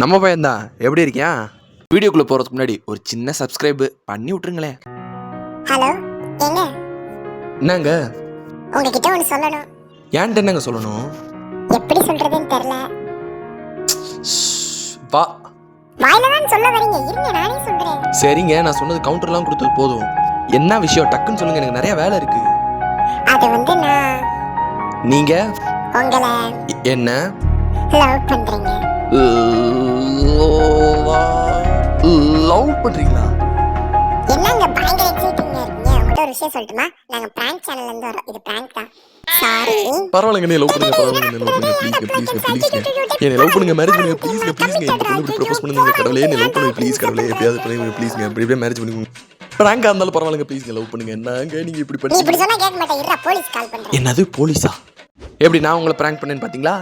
நம்ம பையன்தான். எப்படி இருக்கியா? வீடியோக்குள்ள போறதுக்கு முன்னாடி ஒரு சின்ன சப்ஸ்கிரைப் பண்ணி விட்டுருங்களேன். ஹலோ, எங்க? என்னங்க? உங்ககிட்ட ஒன்று சொல்லணும். ஏன்ட்ட என்னங்க சொல்லணும்? எப்படி சொல்றதுன்னு தெரியல. வா. வாயில தான் சொல்ல வரீங்க, இருங்க நானே சொல்றேன். சரிங்க, நான் சொன்னது கவுண்டர்லாம் கொடுத்தது போதும். என்ன விஷயம் டக்குன்னு சொல்லுங்க, எனக்கு நிறைய வேலை இருக்கு. அது வந்து நான் நீங்க உங்களை என்ன லவ் பண்றீங்க. லவ் பண்றீங்களா? என்னங்க பயங்கர எக்ஸைட்டிங்கா இருக்கீங்க? உங்ககிட்ட ஒரு விஷயம் சொல்லட்டுமா? நாங்க பிராங்க் சேனல்ல இருந்து வரோம். இது பிராங்க் தான். சாரி. பரவாயில்லைங்க, நீ லவ் பண்ணுங்க. பரவாயில்லைங்க, லவ் பண்ணுங்க. ப்ளீஸ் என்ன லவ் பண்ணுங்க, மேரேஜ் பண்ணுங்க. ப்ளீஸ்ங்க எனக்கு பொண்ணு ப்ரோபோஸ் பண்ணுங்க. கடவுளே என்ன லவ் பண்ணுங்க ப்ளீஸ். கடவுளே எப்படியாவது பண்ணுங்க ப்ளீஸ்ங்க. இப்படியே மேரேஜ் பண்ணுங்க. பிராங்கா இருந்தாலும் பரவாயில்லைங்க, ப்ளீஸ்ங்க லவ் பண்ணுங்க. என்னங்க நீங்க இப்படி நீ பண்ணி இப்படி சொன்னா கேட்க மாட்டேன். இருடா, போலீஸ் கால் பண்றேன். என்னது போலீஸா? எப்படி நான் உங்களை பிராங்க் பண்ணேன்னு பாத்தீங்களா?